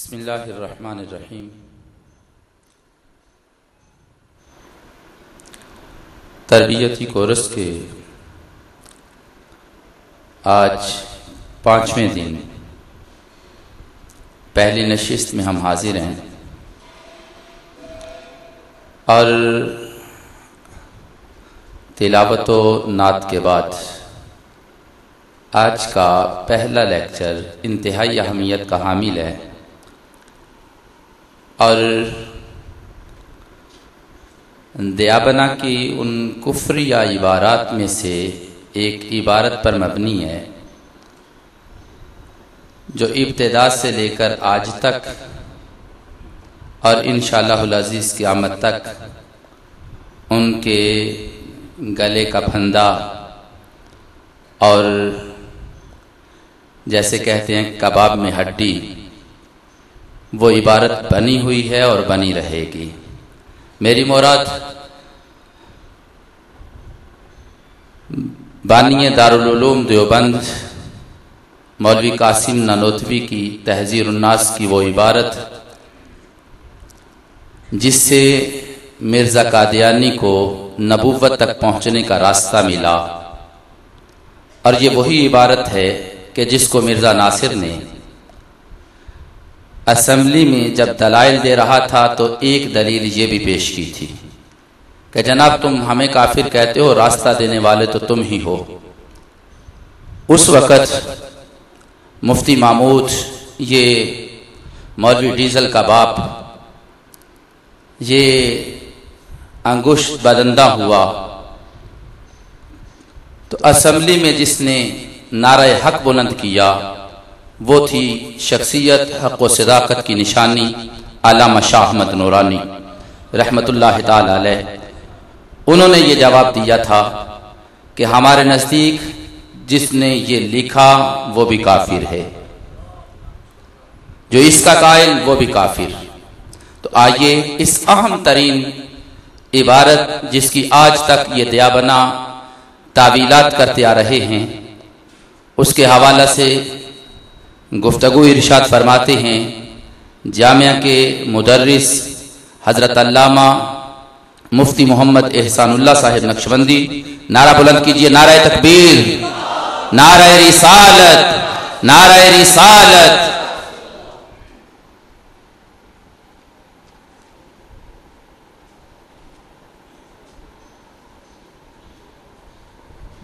بسم اللہ الرحمن الرحیم۔ تربیتی کورس کے آج 5ویں دن پہلی نشست میں ہم حاضر ہیں اور تلاوت و نعت کے بعد آج کا پہلا لیکچر انتہائی اہمیت کا حامل ہے اور دیابنا کی ان کفری عبارات میں سے ایک عبارت پر مبنی ہے جو ابتدا سے لے کر آج تک اور انشاءاللہ العزیز قیامت تک ان کے گلے کا پھندا اور جیسے کہتے ہیں کباب میں ہڈی، وہ عبارت بنی ہوئی ہے اور بنی رہے گی۔ میری مراد بانی دارالعلوم دیوبند مولوی قاسم نانوتوی کی تحذیر الناس کی وہ عبارت جس سے مرزا قادیانی کو نبوت تک پہنچنے کا راستہ ملا، اور یہ وہی عبارت ہے کہ جس کو مرزا ناصر نے اسمبلی میں جب دلائل دے رہا تھا تو ایک دلیل یہ بھی پیش کی تھی کہ جناب تم ہمیں کافر کہتے ہو، راستہ دینے والے تو تم ہی ہو۔ اس وقت مفتی محمود، یہ مولوی ڈیزل کا باپ، یہ انگشت بدندہ ہوا، تو اسمبلی میں جس نے نعرہ حق بلند کیا وہ تھی شخصیت حق و صداقت کی نشانی علامہ شاہ احمد نورانی رحمت اللہ تعالی علیہ۔ انہوں نے یہ جواب دیا تھا کہ ہمارے نزدیک جس نے یہ لکھا وہ بھی کافر ہے، جو اس کا قائل وہ بھی کافر۔ تو آئیے اس اہم ترین عبارت جس کی آج تک یہ دیابنا تعویلات کرتے آ رہے ہیں اس کے حوالہ سے گفتگو ارشاد فرماتے ہیں جامعہ کے مدرس حضرت علامہ مفتی محمد احسان اللہ صاحب نقشبندی۔ نعرہ بلند کیجئے، نعرہ تکبیر، نعرہ رسالت، نعرہ رسالت۔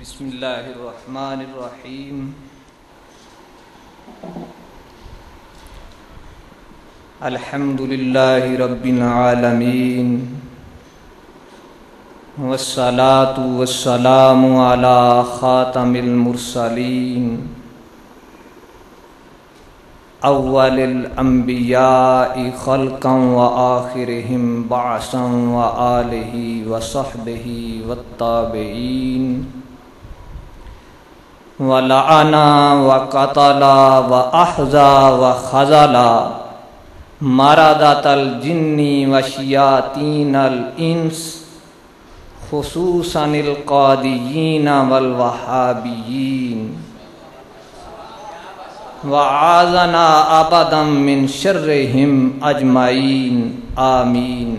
بسم اللہ الرحمن الرحیم۔ الحمد للہ رب العالمین، والصلاة والسلام علی خاتم المرسلین، اول الانبیاء خلقا وآخرهم بعثا وآلہ وصحبہ والتابعین، وَلَعَنَا وَقَتَلَا وَأَحْزَا وَخَزَلَا مَرَدَةَ الْجِنِّ وَشَيَاطِينَ الْإِنسِ خُصُوصًا الْقَادِيِّينَ وَالْوَهَّابِيِّينَ، وَعَاذَنَا أَبَدًا مِّن شَرِّهِمْ أَجْمَعِينَ آمین۔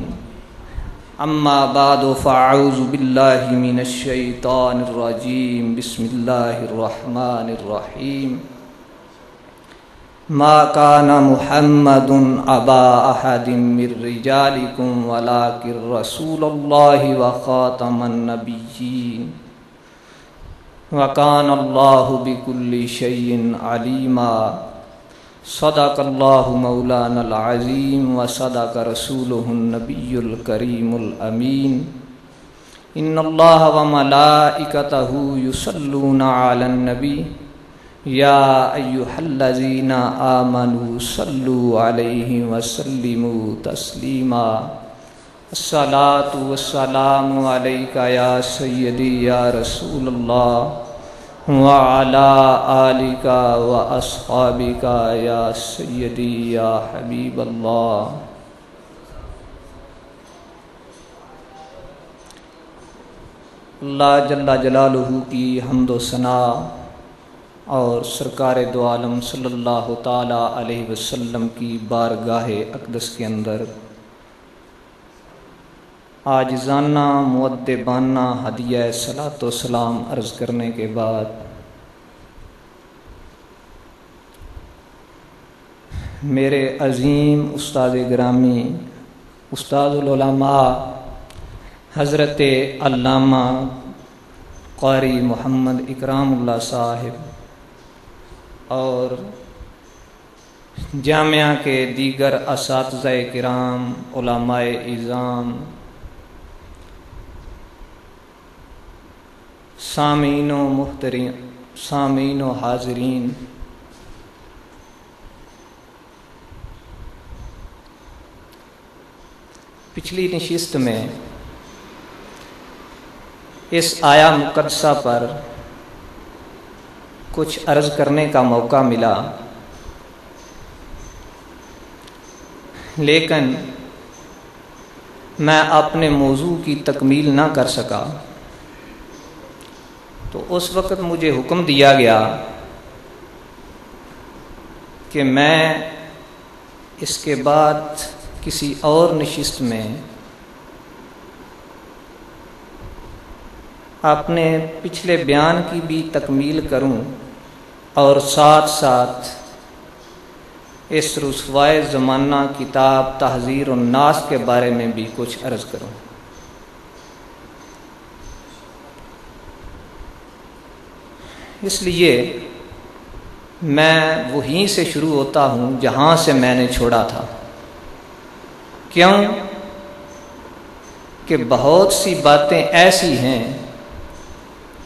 اما بعد فاعوذ باللہ من الشیطان الرجیم، بسم اللہ الرحمن الرحیم۔ ما کان محمد ابا احد من رجالکم ولکن رسول اللہ وخاتم النبیین، وکان اللہ بکل شیء علیما۔ صدق اللہ مولانا العظیم وصدق رسولہ النبی الکریم الامین۔ ان اللہ وملائکتہ یصلون علی النبی یا ایہا الذین آمنوا صلوا علیہ وسلموا تسلیما۔ الصلاۃ والسلام علیک یا سیدی یا رسول اللہ وعلى آلك وأصحابك يا سيدي يا حبيب الله۔ اللہ جل جلالہ کی حمد و ثنا اور سرکار دو عالم صلی اللہ تعالیٰ علیہ وسلم کی بارگاہ اقدس کے اندر عاجزانہ مؤدبانہ ہدیہ صلاۃ و سلام عرض کرنے کے بعد میرے عظیم استاد گرامی استاد العلماء حضرت علامہ قاری محمد اکرام اللہ صاحب اور جامعہ کے دیگر اساتذہ کرام علماء اعظام سامعین و محترم سامعین و حاضرین، پچھلی نشست میں اس آیا مقدسہ پر کچھ عرض کرنے کا موقع ملا، لیکن میں اپنے موضوع کی تکمیل نہ کر سکا، تو اس وقت مجھے حکم دیا گیا کہ میں اس کے بعد کسی اور نشست میں اپنے پچھلے بیان کی بھی تکمیل کروں اور ساتھ ساتھ اس رسوائے زمانہ کتاب تحذیر الناس کے بارے میں بھی کچھ عرض کروں۔ اس لیے میں وہیں سے شروع ہوتا ہوں جہاں سے میں نے چھوڑا تھا۔ کیوں کہ بہت سی باتیں ایسی ہیں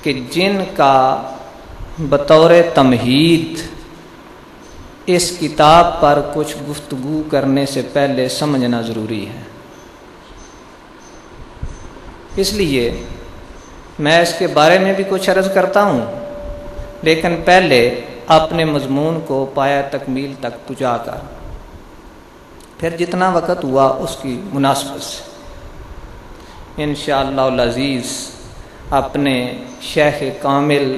کہ جن کا بطور تمہید اس کتاب پر کچھ گفتگو کرنے سے پہلے سمجھنا ضروری ہے۔ اس لیے میں اس کے بارے میں بھی کچھ عرض کرتا ہوں، لیکن پہلے اپنے مضمون کو پایا تکمیل تک پہنچا کر پھر جتنا وقت ہوا اس کی مناسبت سے انشاءاللہ العزیز اپنے شیخ کامل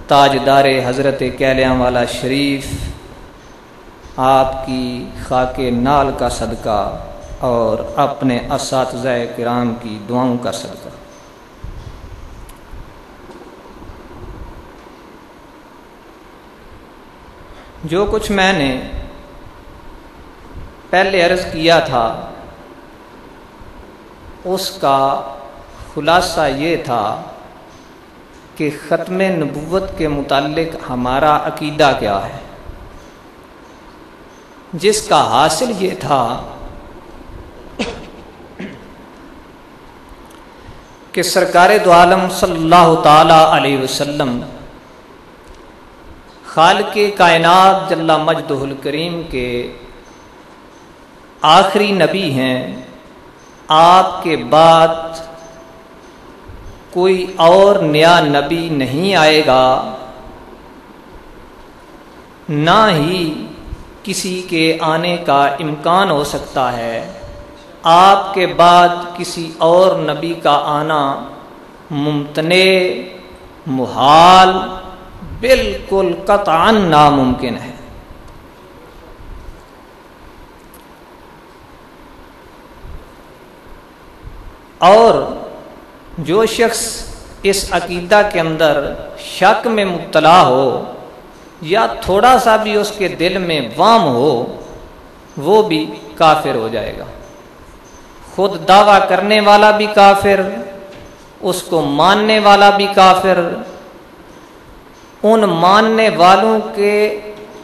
تاجدار حضرت کیلیاں والا شریف آپ کی خاک نال کا صدقہ اور اپنے اساتذہ کرام کی دعاؤں کا صدقہ جو کچھ میں نے پہلے عرض کیا تھا اس کا خلاصہ یہ تھا کہ ختم نبوت کے متعلق ہمارا عقیدہ کیا ہے، جس کا حاصل یہ تھا کہ سرکار دو عالم صلی اللہ تعالی علیہ وسلم خالق کائنات جل مجدہ الکریم کے آخری نبی ہیں۔ آپ کے بعد کوئی اور نیا نبی نہیں آئے گا، نہ ہی کسی کے آنے کا امکان ہو سکتا ہے۔ آپ کے بعد کسی اور نبی کا آنا ممتنع، محال، بالکل قطعاً ناممکن ہے۔ اور جو شخص اس عقیدہ کے اندر شک میں مبتلا ہو یا تھوڑا سا بھی اس کے دل میں وہم ہو، وہ بھی کافر ہو جائے گا۔ خود دعویٰ کرنے والا بھی کافر، اس کو ماننے والا بھی کافر، ان ماننے والوں کے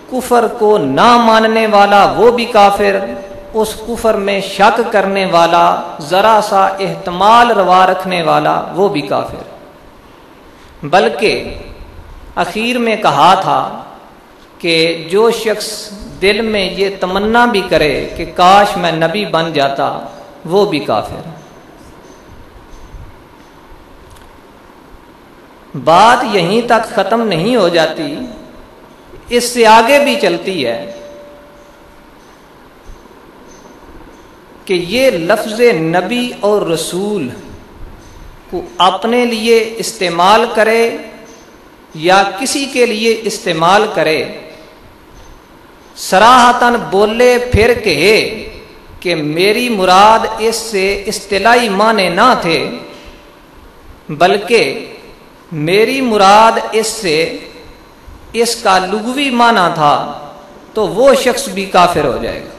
کفر کو نہ ماننے والا وہ بھی کافر، اس کفر میں شک کرنے والا، ذرا سا احتمال روا رکھنے والا وہ بھی کافر۔ بلکہ اخیر میں کہا تھا کہ جو شخص دل میں یہ تمنا بھی کرے کہ کاش میں نبی بن جاتا، وہ بھی کافر۔ بات یہیں تک ختم نہیں ہو جاتی، اس سے آگے بھی چلتی ہے کہ یہ لفظ نبی اور رسول کو اپنے لیے استعمال کرے یا کسی کے لیے استعمال کرے، صراحتاً بولے پھر کہے کہ میری مراد اس سے اصطلاحی معنی نہ تھے، بلکہ میری مراد اس سے اس کا لغوی معنی تھا، تو وہ شخص بھی کافر ہو جائے گا۔